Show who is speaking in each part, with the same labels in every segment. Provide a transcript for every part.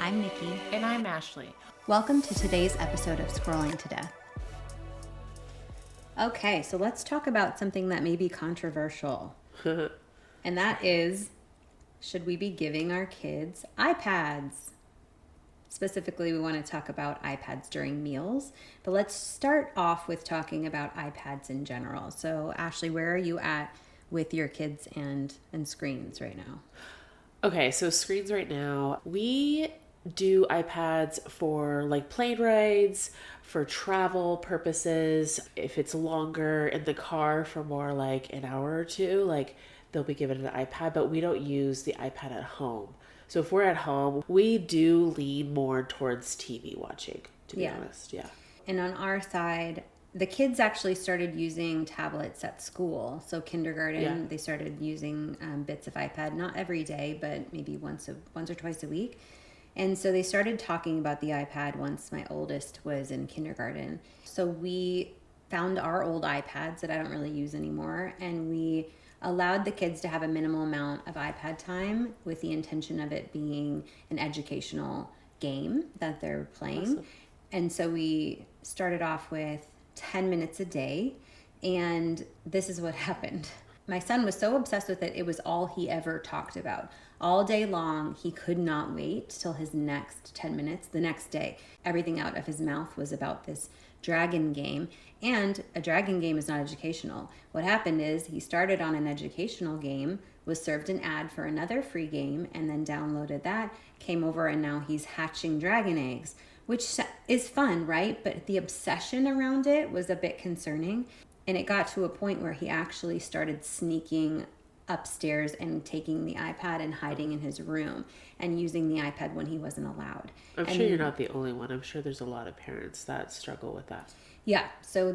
Speaker 1: I'm Nicki.
Speaker 2: And I'm Ashley.
Speaker 1: Welcome to today's episode of Scrolling to Death. Okay, so let's talk about something that may be controversial. And that is, should we be giving our kids iPads? Specifically, we want to talk about iPads during meals. But let's start off with talking about iPads in general. So, Ashley, where are you at with your kids and screens right now?
Speaker 2: Okay, so screens right now, we do iPads for like plane rides, for travel purposes. If it's longer in the car for more like an hour or two, like they'll be given an iPad, but we don't use the iPad at home. So if we're at home, we do lean more towards TV watching, to be honest. Yeah.
Speaker 1: And on our side, the kids actually started using tablets at school. So kindergarten, they started using bits of iPad, not every day, but maybe once or twice a week. And so they started talking about the iPad once my oldest was in kindergarten. So we found our old iPads that I don't really use anymore, and we allowed the kids to have a minimal amount of iPad time with the intention of it being an educational game that they're playing. Awesome. And so we started off with 10 minutes a day, and this is what happened. My son was so obsessed with it, it was all he ever talked about. All day long, he could not wait till his next 10 minutes the next day. Everything out of his mouth was about this dragon game, and a dragon game is not educational. What happened is he started on an educational game, was served an ad for another free game, and then downloaded that, came over, and now he's hatching dragon eggs, which is fun, right? But the obsession around it was a bit concerning. And it got to a point where he actually started sneaking upstairs and taking the iPad and hiding in his room and using the iPad when he wasn't allowed.
Speaker 2: I'm sure you're not the only one. I'm sure there's a lot of parents that struggle with that.
Speaker 1: Yeah, so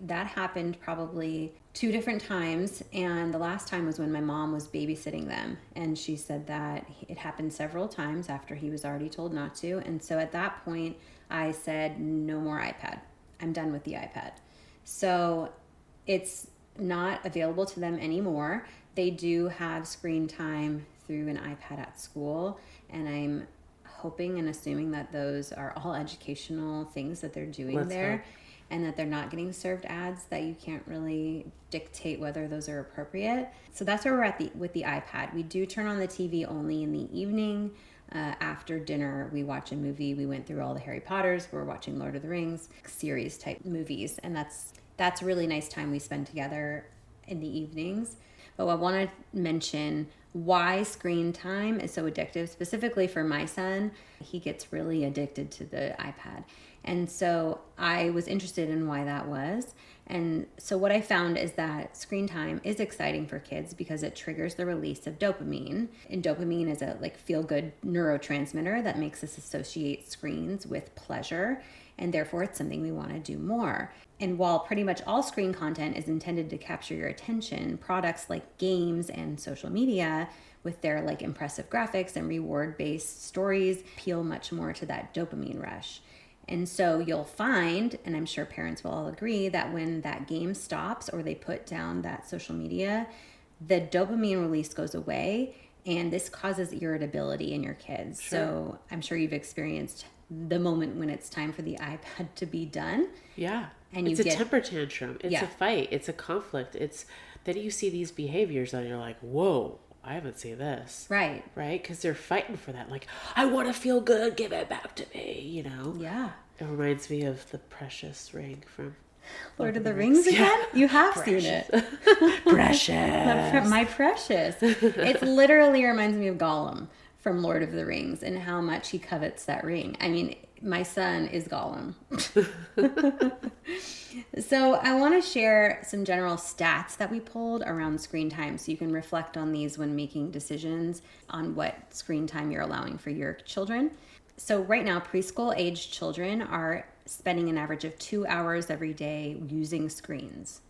Speaker 1: that happened probably 2 different times, and the last time was when my mom was babysitting them, and she said that it happened several times after he was already told not to. And so at that point, I said, no more iPad. I'm done with the iPad. So it's not available to them anymore. They do have screen time through an iPad at school, and I'm hoping and assuming that those are all educational things that they're doing there, and that they're not getting served ads that you can't really dictate whether those are appropriate. So that's where we're at with the iPad. We do turn on the TV only in the evening. After dinner, we watch a movie. We went through all the Harry Potters. We're watching Lord of the Rings series type movies, and that's a really nice time we spend together in the evenings. But I want to mention why screen time is so addictive, specifically for my son. He gets really addicted to the iPad. And so I was interested in why that was. And so what I found is that screen time is exciting for kids because it triggers the release of dopamine. And dopamine is a feel-good neurotransmitter that makes us associate screens with pleasure. And therefore it's something we want to do more. And while pretty much all screen content is intended to capture your attention, products like games and social media with their impressive graphics and reward-based stories appeal much more to that dopamine rush. And so you'll find, and I'm sure parents will all agree, that when that game stops or they put down that social media, the dopamine release goes away, and this causes irritability in your kids. Sure. So I'm sure you've experienced the moment when it's time for the iPad to be done.
Speaker 2: Yeah. And it's a temper tantrum. It's a fight. It's a conflict. Then you see these behaviors and you're like, whoa, I haven't seen this.
Speaker 1: Right.
Speaker 2: Right? Because they're fighting for that. Like, I want to feel good. Give it back to me,
Speaker 1: Yeah.
Speaker 2: It reminds me of the precious ring from
Speaker 1: Lord of the Rings again? Yeah. You have seen it.
Speaker 2: Precious.
Speaker 1: My precious. It literally reminds me of Gollum from Lord of the Rings and how much he covets that ring. I mean, my son is Gollum. So I want to share some general stats that we pulled around screen time so you can reflect on these when making decisions on what screen time you're allowing for your children. So right now, preschool age children are spending an average of 2 hours every day using screens.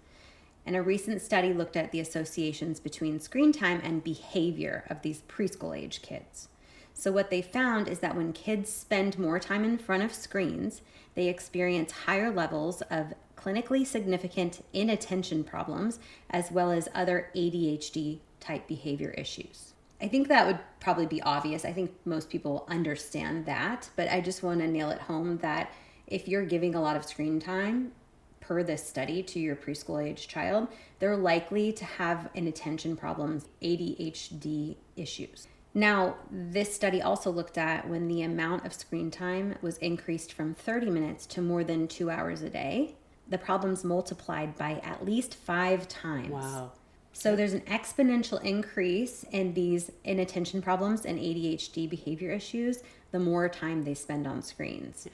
Speaker 1: And a recent study looked at the associations between screen time and behavior of these preschool age kids. So what they found is that when kids spend more time in front of screens, they experience higher levels of clinically significant inattention problems, as well as other ADHD type behavior issues. I think that would probably be obvious. I think most people understand that, but I just want to nail it home that if you're giving a lot of screen time per this study to your preschool age child, they're likely to have inattention problems, ADHD issues. Now, this study also looked at when the amount of screen time was increased from 30 minutes to more than 2 hours a day, the problems multiplied by at least 5 times.
Speaker 2: Wow.
Speaker 1: So there's an exponential increase in these inattention problems and ADHD behavior issues the more time they spend on screens.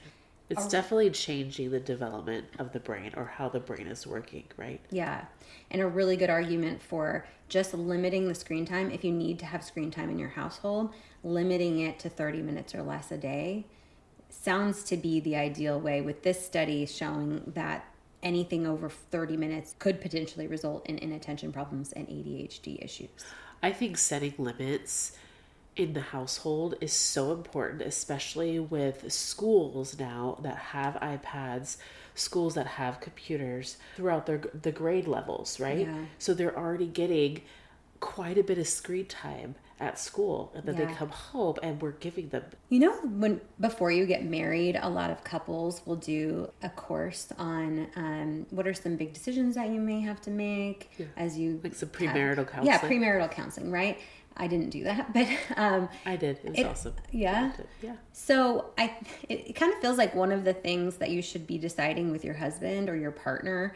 Speaker 2: It's definitely changing the development of the brain or how the brain is working, right?
Speaker 1: Yeah. And a really good argument for just limiting the screen time. If you need to have screen time in your household, limiting it to 30 minutes or less a day sounds to be the ideal way, with this study showing that anything over 30 minutes could potentially result in inattention problems and ADHD issues.
Speaker 2: I think setting limits in the household is so important, especially with schools now that have iPads, schools that have computers throughout the grade levels, right?
Speaker 1: Yeah.
Speaker 2: So they're already getting quite a bit of screen time at school, and then they
Speaker 1: Yeah.
Speaker 2: come home and we're giving them.
Speaker 1: You know, when before you get married, a lot of couples will do a course on what are some big decisions that you may have to make as you
Speaker 2: Like some premarital counseling.
Speaker 1: Yeah, premarital counseling, right? I didn't do that, but
Speaker 2: I did. It was awesome.
Speaker 1: Yeah.
Speaker 2: Yeah.
Speaker 1: So it kind of feels like one of the things that you should be deciding with your husband or your partner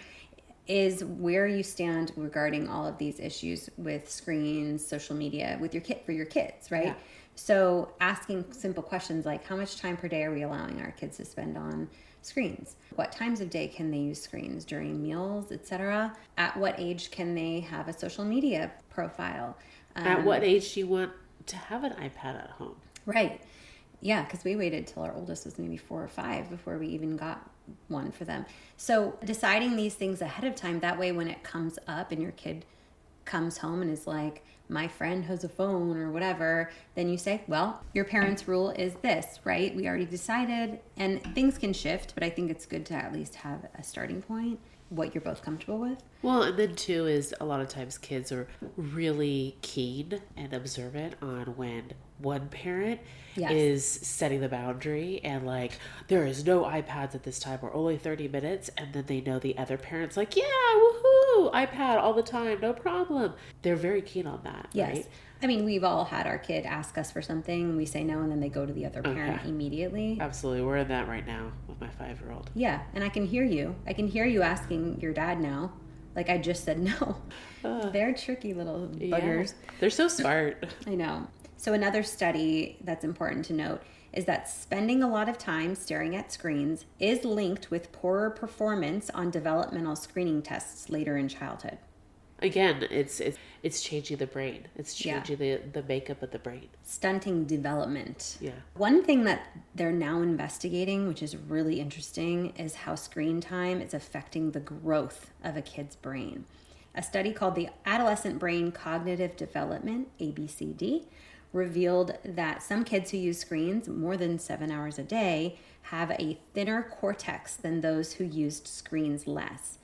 Speaker 1: is where you stand regarding all of these issues with screens, social media, with your kid, for your kids, right?
Speaker 2: Yeah.
Speaker 1: So asking simple questions like, how much time per day are we allowing our kids to spend on screens? What times of day can they use screens during meals, etc.? At what age can they have a social media profile?
Speaker 2: At what age do you want to have an iPad at home?
Speaker 1: Right. Yeah, because we waited till our oldest was maybe 4 or 5 before we even got one for them. So deciding these things ahead of time, that way when it comes up and your kid comes home and is like, my friend has a phone or whatever, then you say, well, your parents' rule is this, right? We already decided, and things can shift, but I think it's good to at least have a starting point, what you're both comfortable with.
Speaker 2: Well, and then too is a lot of times kids are really keen and observant on when one parent is setting the boundary and like, there is no iPads at this time or only 30 minutes. And then they know the other parent's like, yeah, woohoo, iPad all the time, no problem. They're very keen on that,
Speaker 1: Yes.
Speaker 2: right?
Speaker 1: I mean, we've all had our kid ask us for something, we say no, and then they go to the other parent immediately.
Speaker 2: Absolutely. We're in that right now with my 5-year-old.
Speaker 1: Yeah, and I can hear you. I can hear you asking your dad now. Like, I just said no. They're tricky little buggers.
Speaker 2: Yeah. They're so smart.
Speaker 1: I know. So another study that's important to note is that spending a lot of time staring at screens is linked with poorer performance on developmental screening tests later in childhood.
Speaker 2: Again, it's changing the brain. It's changing the makeup of the brain.
Speaker 1: Stunting development.
Speaker 2: Yeah.
Speaker 1: One thing that they're now investigating, which is really interesting, is how screen time is affecting the growth of a kid's brain. A study called the Adolescent Brain Cognitive Development, ABCD, revealed that some kids who use screens more than 7 hours a day have a thinner cortex than those who used screens less.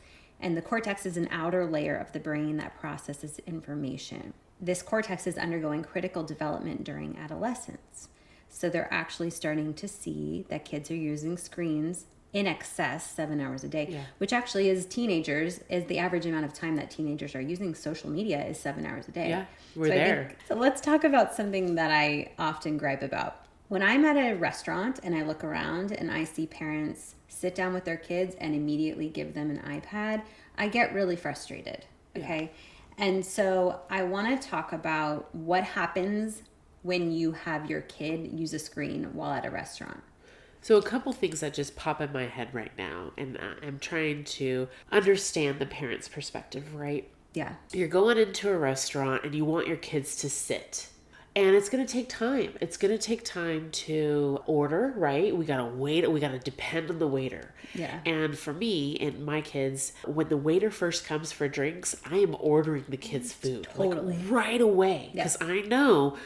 Speaker 1: And the cortex is an outer layer of the brain that processes information. This cortex is undergoing critical development during adolescence. So they're actually starting to see that kids are using screens in excess 7 hours a day, which actually is teenagers, is the average amount of time that teenagers are using social media is 7 hours a day.
Speaker 2: Yeah, we're there.
Speaker 1: So let's talk about something that I often gripe about. When I'm at a restaurant and I look around and I see parents sit down with their kids and immediately give them an iPad, I get really frustrated, okay? Yeah. And so I want to talk about what happens when you have your kid use a screen while at a restaurant.
Speaker 2: So a couple things that just pop in my head right now, and I'm trying to understand the parent's perspective, right?
Speaker 1: Yeah.
Speaker 2: You're going into a restaurant and you want your kids to sit. And it's going to take time. It's going to take time to order, right? We got to wait. We got to depend on the waiter.
Speaker 1: Yeah.
Speaker 2: And for me and my kids, when the waiter first comes for drinks, I am ordering the kids' food.
Speaker 1: Totally.
Speaker 2: Like right away. Because I know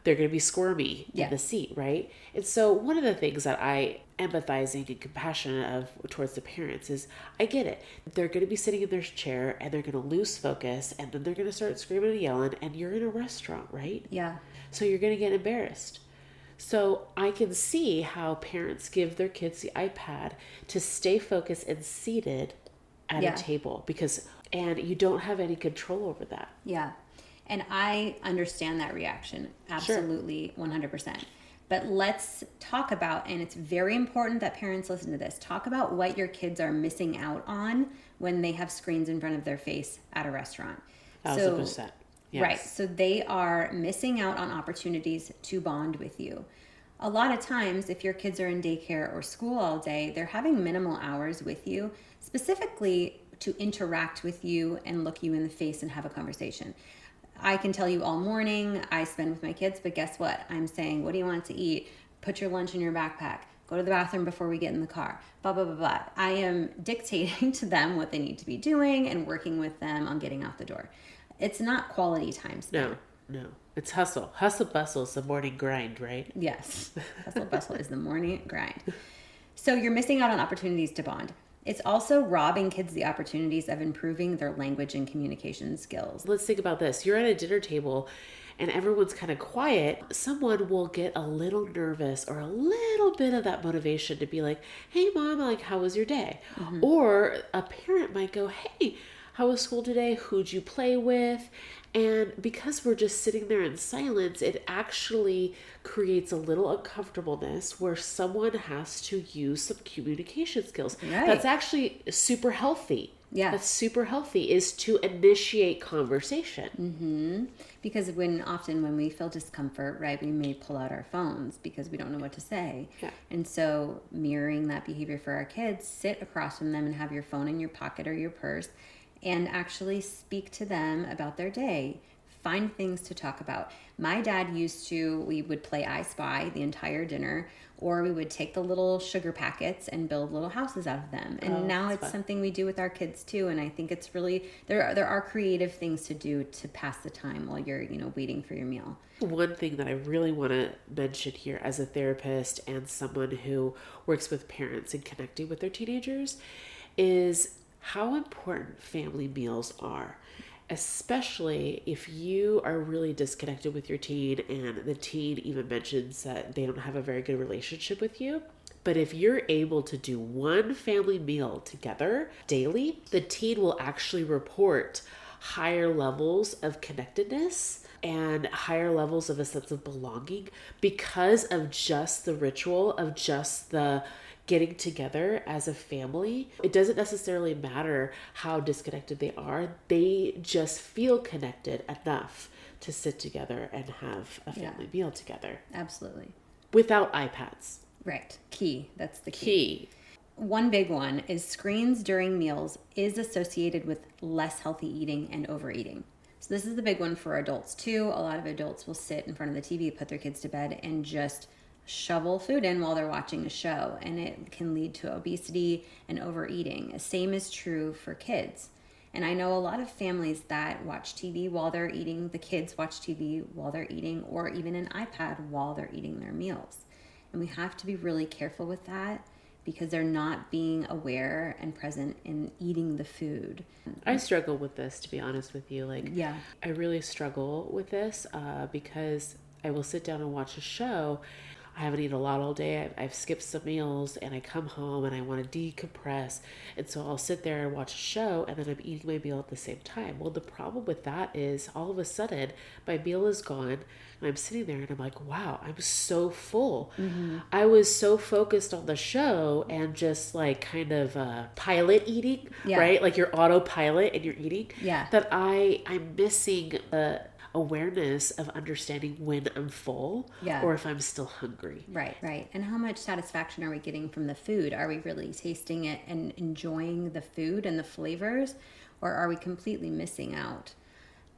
Speaker 2: they're going to be squirmy
Speaker 1: Yeah.
Speaker 2: in the seat, right? And so one of the things that I empathizing and compassionate of towards the parents is, I get it. They're going to be sitting in their chair and they're going to lose focus and then they're going to start screaming and yelling, and you're in a restaurant, right?
Speaker 1: Yeah.
Speaker 2: So you're going to get embarrassed. So I can see how parents give their kids the iPad to stay focused and seated at
Speaker 1: Yeah.
Speaker 2: a table, and you don't have any control over that.
Speaker 1: Yeah. And I understand that reaction. Absolutely, 100%. But let's talk about, and it's very important that parents listen to this, talk about what your kids are missing out on when they have screens in front of their face at a restaurant.
Speaker 2: 1,000%. Yes.
Speaker 1: Right. So they are missing out on opportunities to bond with you. A lot of times, if your kids are in daycare or school all day, they're having minimal hours with you, specifically to interact with you and look you in the face and have a conversation. I can tell you all morning I spend with my kids, but guess what? I'm saying, what do you want to eat? Put your lunch in your backpack. Go to the bathroom before we get in the car. Blah, blah, blah, blah. I am dictating to them what they need to be doing and working with them on getting out the door. It's not quality time spent.
Speaker 2: No. It's hustle. Hustle bustle is the morning grind, right?
Speaker 1: Yes. Hustle bustle is the morning grind. So you're missing out on opportunities to bond. It's also robbing kids the opportunities of improving their language and communication skills.
Speaker 2: Let's think about this. You're at a dinner table and everyone's kind of quiet. Someone will get a little nervous or a little bit of that motivation to be like, hey, mom, like, how was your day? Mm-hmm. Or a parent might go, hey, how was school today? Who'd you play with? And because we're just sitting there in silence, it actually creates a little uncomfortableness where someone has to use some communication skills.
Speaker 1: Right.
Speaker 2: That's actually super healthy.
Speaker 1: Yeah.
Speaker 2: That's super healthy, is to initiate conversation.
Speaker 1: Mm-hmm. Because often when we feel discomfort, right, we may pull out our phones because we don't know what to say.
Speaker 2: Yeah.
Speaker 1: And so mirroring that behavior for our kids, sit across from them and have your phone in your pocket or your purse and actually speak to them about their day. Find things to talk about. My dad we would play I Spy the entire dinner, or we would take the little sugar packets and build little houses out of them. And now it's fun. Something we do with our kids too. And I think it's really, there are creative things to do to pass the time while you're, waiting for your meal.
Speaker 2: One thing that I really want to mention here as a therapist and someone who works with parents and connecting with their teenagers is how important family meals are, especially if you are really disconnected with your teen and the teen even mentions that they don't have a very good relationship with you. But if you're able to do one family meal together daily, the teen will actually report higher levels of connectedness and higher levels of a sense of belonging because of just the ritual of just the getting together as a family. It doesn't necessarily matter how disconnected they are. They just feel connected enough to sit together and have a family meal together.
Speaker 1: Absolutely.
Speaker 2: Without iPads.
Speaker 1: Right. Key. That's the
Speaker 2: Key.
Speaker 1: One big one is screens during meals is associated with less healthy eating and overeating. So this is the big one for adults too. A lot of adults will sit in front of the TV, put their kids to bed, and just shovel food in while they're watching a show, and it can lead to obesity and overeating. The same is true for kids. And I know a lot of families that watch TV while they're eating, the kids watch TV while they're eating, or even an iPad while they're eating their meals. And we have to be really careful with that because they're not being aware and present in eating the food.
Speaker 2: I struggle with this, to be honest with you. I really struggle with this because I will sit down and watch a show. I haven't eaten a lot all day. I've skipped some meals and I come home and I want to decompress. And so I'll sit there and watch a show and then I'm eating my meal at the same time. Well, the problem with that is all of a sudden my meal is gone and I'm sitting there and I'm like, wow, I'm so full. Mm-hmm. I was so focused on the show and just like kind of pilot eating, right? Like your autopilot and you're eating, that I'm missing the awareness of understanding when I'm full or if I'm still hungry.
Speaker 1: Right. And how much satisfaction are we getting from the food? Are we really tasting it and enjoying the food and the flavors, or are we completely missing out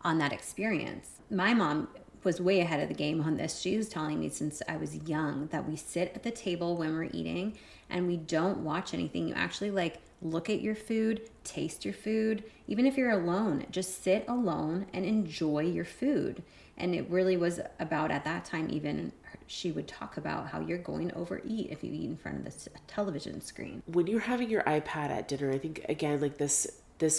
Speaker 1: on that experience? My mom was way ahead of the game on this. She was telling me since I was young that we sit at the table when we're eating and we don't watch anything. You actually look at your food, taste your food. Even if you're alone, just sit alone and enjoy your food. And it really was about, at that time, even she would talk about how you're going to overeat if you eat in front of this television screen.
Speaker 2: When you're having your iPad at dinner, I think, again, like this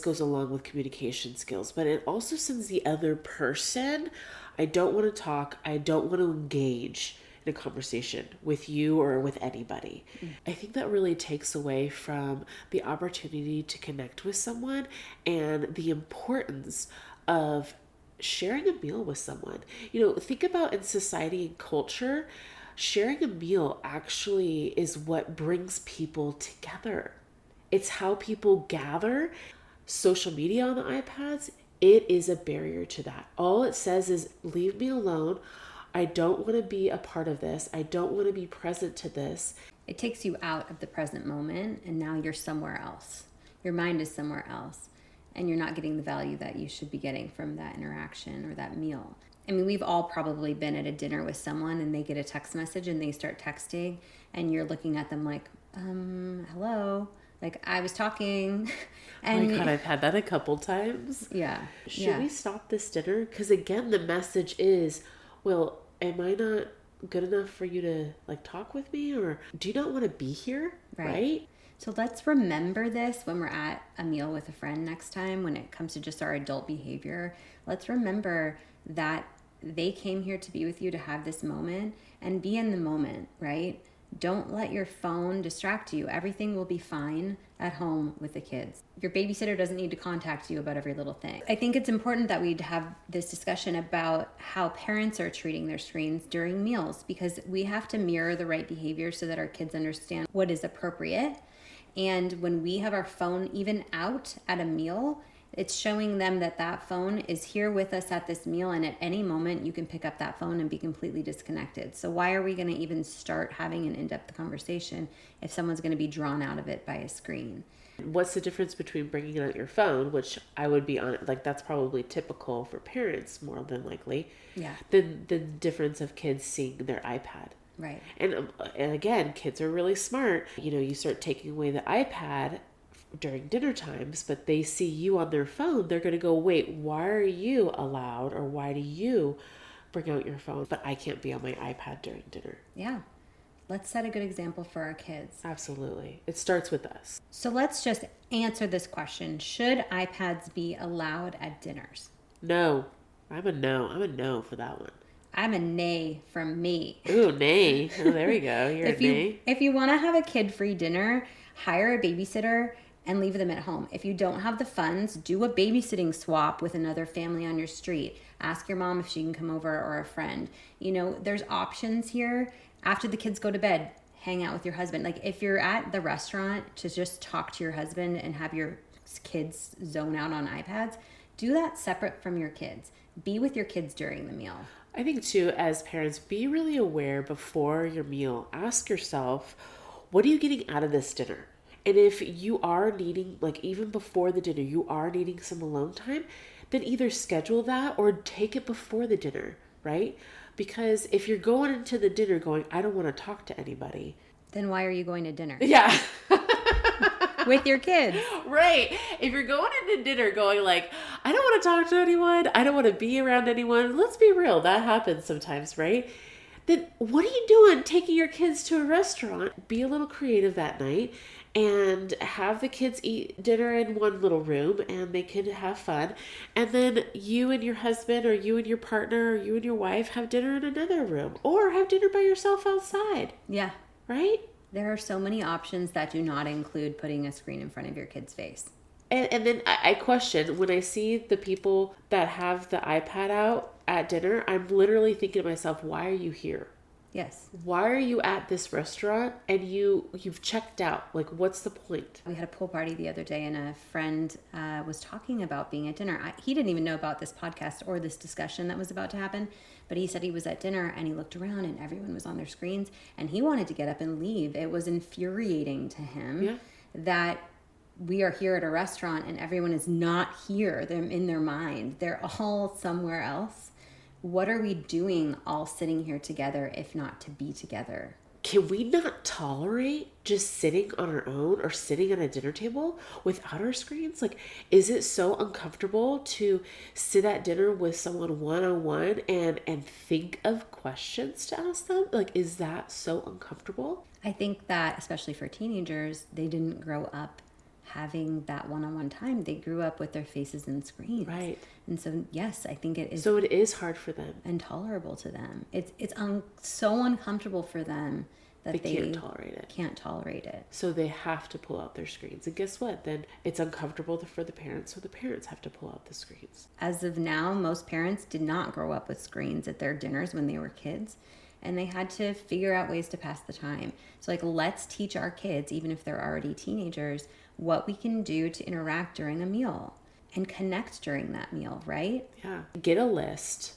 Speaker 2: goes along with communication skills, but it also sends the other person, I don't want to talk, I don't want to engage in a conversation with you or with anybody. I think that really takes away from the opportunity to connect with someone and the importance of sharing a meal with someone. Think about in society and culture, sharing a meal actually is what brings people together. It's how people gather. Social media on the iPads, it is a barrier to that. All it says is, leave me alone. I don't want to be a part of this. I don't want to be present to this.
Speaker 1: It takes you out of the present moment, and now you're somewhere else. Your mind is somewhere else, and you're not getting the value that you should be getting from that interaction or that meal. I mean, we've all probably been at a dinner with someone and they get a text message and they start texting, and you're looking at them like, hello? Like, I was talking.
Speaker 2: And, oh my God, I've had that a couple times.
Speaker 1: Yeah.
Speaker 2: Should we stop this dinner? Because again, the message is, well, am I not good enough for you to like talk with me? Or do you not want to be here? Right?
Speaker 1: So let's remember this when we're at a meal with a friend next time, when it comes to just our adult behavior. Let's remember that they came here to be with you, to have this moment, and be in the moment, right? Don't let your phone distract you. Everything will be fine at home with the kids. Your babysitter doesn't need to contact you about every little thing. I think it's important that we have this discussion about how parents are treating their screens during meals, because we have to mirror the right behavior so that our kids understand what is appropriate. And when we have our phone even out at a meal, it's showing them that that phone is here with us at this meal, and at any moment you can pick up that phone and be completely disconnected. So why are we going to even start having an in-depth conversation if someone's going to be drawn out of it by a screen?
Speaker 2: What's the difference between bringing out your phone, which I would be on, like that's probably typical for parents more than likely, than the difference of kids seeing their iPad.
Speaker 1: Right.
Speaker 2: And again, kids are really smart. You start taking away the iPad during dinner times, but they see you on their phone, they're going to go, wait, why are you allowed, or why do you bring out your phone, but I can't be on my iPad during dinner?
Speaker 1: Yeah. Let's set a good example for our kids.
Speaker 2: Absolutely. It starts with us.
Speaker 1: So let's just answer this question. Should iPads be allowed at dinners?
Speaker 2: No. I'm a no for that one.
Speaker 1: I'm a nay from me.
Speaker 2: Ooh, nay. Oh, there we go. You're a nay.
Speaker 1: If you want to have a kid-free dinner, hire a babysitter and leave them at home. If you don't have the funds, do a babysitting swap with another family on your street. Ask your mom if she can come over, or a friend. There's options here. After the kids go to bed, hang out with your husband. Like, if you're at the restaurant to just talk to your husband and have your kids zone out on iPads, do that separate from your kids. Be with your kids during the meal.
Speaker 2: I think too, as parents, be really aware before your meal. Ask yourself, what are you getting out of this dinner? And if you are needing, like even before the dinner, you are needing some alone time, then either schedule that or take it before the dinner, right? Because if you're going into the dinner going, I don't want to talk to anybody.
Speaker 1: Then why are you going to dinner?
Speaker 2: Yeah.
Speaker 1: With your kids.
Speaker 2: Right. If you're going into dinner going like, I don't want to talk to anyone, I don't want to be around anyone. Let's be real. That happens sometimes, right? Then what are you doing taking your kids to a restaurant? Be a little creative that night and have the kids eat dinner in one little room and they can have fun. And then you and your husband, or you and your partner, or you and your wife have dinner in another room, or have dinner by yourself outside.
Speaker 1: Yeah.
Speaker 2: Right?
Speaker 1: There are so many options that do not include putting a screen in front of your kid's face.
Speaker 2: And then I question, when I see the people that have the iPad out at dinner, I'm literally thinking to myself, why are you here?
Speaker 1: Yes.
Speaker 2: Why are you at this restaurant and you've checked out? Like, what's the point?
Speaker 1: We had a pool party the other day, and a friend was talking about being at dinner. He didn't even know about this podcast or this discussion that was about to happen, but he said he was at dinner and he looked around and everyone was on their screens and he wanted to get up and leave. It was infuriating to him that we are here at a restaurant and everyone is not here. They're in their mind. They're all somewhere else. What are we doing all sitting here together if not to be together?
Speaker 2: can we not tolerate just sitting on our own or sitting at a dinner table without our screens? Like, is it so uncomfortable to sit at dinner with someone one-on-one and think of questions to ask them? Like, is that so uncomfortable?
Speaker 1: I think that, especially for teenagers, they didn't grow up having that one-on-one time. They grew up with their faces in screens.
Speaker 2: Right.
Speaker 1: And so, yes, I think it is.
Speaker 2: So it is hard for them.
Speaker 1: Intolerable to them. It's so uncomfortable for them that they
Speaker 2: can't tolerate it.
Speaker 1: Can't tolerate it.
Speaker 2: So they have to pull out their screens. And guess what? Then it's uncomfortable for the parents, so the parents have to pull out the screens.
Speaker 1: As of now, most parents did not grow up with screens at their dinners when they were kids. And they had to figure out ways to pass the time. So, like, let's teach our kids, even if they're already teenagers, what we can do to interact during a meal and connect during that meal, right?
Speaker 2: Yeah. Get a list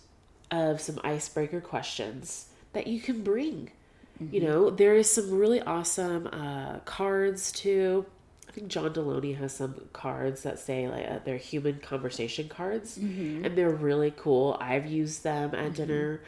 Speaker 2: of some icebreaker questions that you can bring. Mm-hmm. You know, there is some really awesome cards too. I think John Deloney has some cards that say like they're human conversation cards, mm-hmm. and they're really cool. I've used them at mm-hmm. dinner.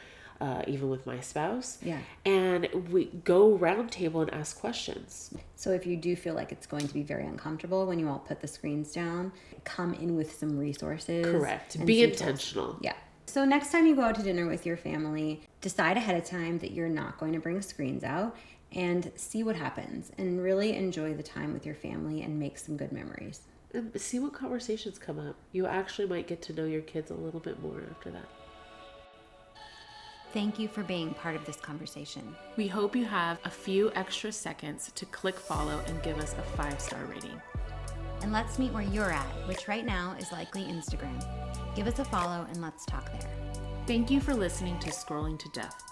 Speaker 2: Even with my spouse.
Speaker 1: Yeah.
Speaker 2: And we go round table and ask questions.
Speaker 1: So if you do feel like it's going to be very uncomfortable when you all put the screens down, come in with some resources.
Speaker 2: Correct. Be intentional.
Speaker 1: Yeah. So next time you go out to dinner with your family, decide ahead of time that you're not going to bring screens out and see what happens and really enjoy the time with your family and make some good memories.
Speaker 2: And see what conversations come up. You actually might get to know your kids a little bit more after that.
Speaker 1: Thank you for being part of this conversation.
Speaker 2: We hope you have a few extra seconds to click follow and give us a 5-star rating.
Speaker 1: And let's meet where you're at, which right now is likely Instagram. Give us a follow and let's talk there.
Speaker 2: Thank you for listening to Scrolling to Death.